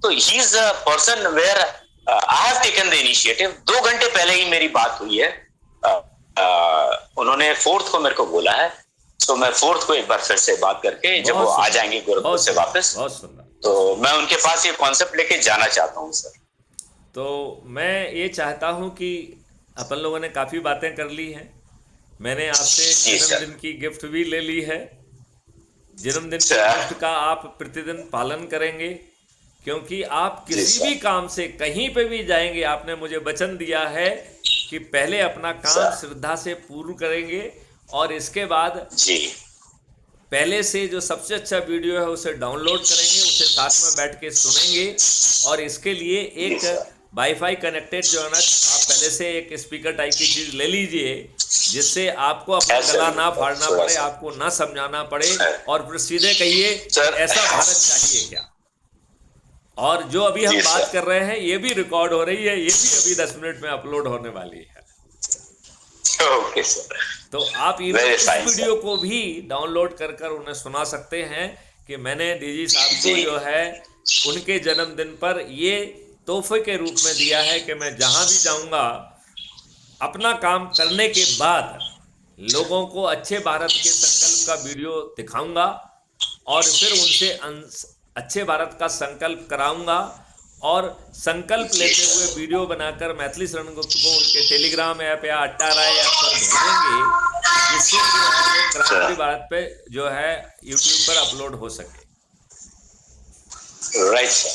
तो he is a person where I have taken the initiative. 2 घंटे पहले ही मेरी बात हुई है। उन्होंने 4th को मेरे को बोला है, तो मैं 4th को एक बार फिर से बात करके जब वो आ जाएंगे गोरखपुर से वापस, तो मैं उनके पास ये कॉन्सेप्ट लेके जाना चाहता हूँ सर। तो मैं ये चाहता हूँ कि अपन लोगों ने काफ़ी बातें कर ली हैं। मैंने आपसे जी सर। जन्मदिन की गिफ्ट भी ले ली है। जन्मदिन की सर। गिफ्ट का आप प्रतिदिन पालन करेंगे, क्योंकि आप जी किसी भी सर। काम से कहीं पे भी जाएंगे, आपने मुझे वचन दिया है कि पहले अपना काम सर। श्रद्धा से पूर्ण करेंगे और इसके बाद जी। पहले से जो सबसे अच्छा वीडियो है उसे डाउनलोड करेंगे, उसे साथ में बैठ के सुनेंगे। और इसके लिए जी एक सर। वाईफाई कनेक्टेड जो है ना, आप पहले से एक स्पीकर टाइप की चीज़ ले लीजिए, जिससे आपको अपना गला ना फाड़ना पड़े, आपको ना समझाना पड़े, और फिर सीधे कहिए सर। ऐसा भारत चाहिए क्या। और जो अभी हम जी बात सर। कर रहे हैं ये भी रिकॉर्ड हो रही है, ये भी अभी 10 मिनट में अपलोड होने वाली है। Okay sir. तो आप इवन वेरी इस फाइन वीडियो सर। को भी डाउनलोड कर कर उन्हें सुना सकते हैं कि मैंने डीजी साहब को जी। जो है उनके जन्मदिन पर ये तोहफे के रूप में दिया है कि मैं जहां भी जाऊंगा अपना काम करने के बाद लोगों को अच्छे भारत के संकल्प का वीडियो दिखाऊंगा और फिर उनसे अच्छे भारत का संकल्प कराऊंगा। और संकल्प जी लेते हुए सर। वीडियो बनाकर मैथिली शरण गुप्त को उनके टेलीग्राम ऐप या अट्टा राय ऐप पर भेजेंगे, जिससे जो है वो सर। क्रांति भारत पे जो है यूट्यूब पर अपलोड हो सके। Right sir.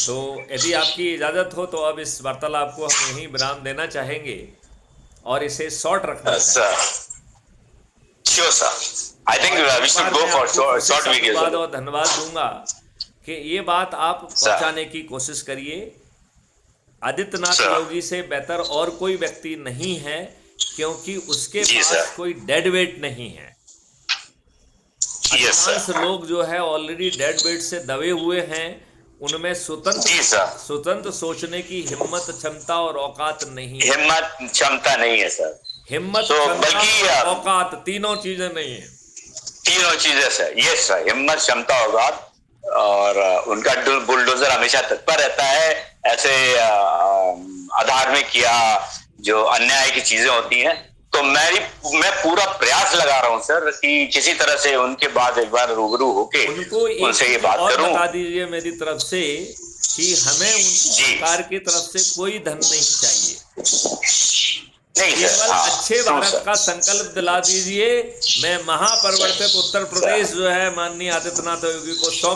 तो यदि आपकी इजाज़त हो तो अब इस वार्तालाप को हम यहीं विराम देना चाहेंगे और इसे शॉर्ट रखना सर। चाहेंगे। Sure sir. आई थिंक और वी एक शुड बार गो मैं फॉर आपको फिर से शॉर्ट साधुवाद वीडियोस। और धन्यवाद दूंगा कि ये बात आप सर। पहुंचाने की कोशिश करिए। आदित्यनाथ सर। योगी से बेहतर और कोई व्यक्ति नहीं है, क्योंकि उसके जी सर। पास कोई डेड वेट नहीं है। यस अधिकांश सर। लोग जो है ऑलरेडी डेड वेट से दबे हुए हैं, उनमें जी सर। स्वतंत्र सोचने की हिम्मत, क्षमता और औकात नहीं है। हिम्मत क्षमता नहीं है सर। हिम्मत, तो क्षमता बल्कि और औकात तीनों चीजें नहीं है। तीनों चीजें सर। Yes sir. हिम्मत, क्षमता, औकात। और उनका बुलडोजर हमेशा तत्पर रहता है ऐसे अधार्मिक या जो अन्याय की चीजें होती हैं। तो मैं पूरा प्रयास लगा रहा हूं सर कि किसी तरह से उनके बाद एक बार रूबरू होके उनको एक उनसे ये चीज बात और करूं। बता दीजिए मेरी तरफ से कि हमें उन जी। सरकार की तरफ से कोई धन नहीं चाहिए। नहीं सर। केवल हाँ। अच्छे ट्रू भारत सर। का संकल्प दिला दीजिए। मैं महापरिवर्तित उत्तर प्रदेश जो है माननीय आदित्यनाथ योगी को सौंप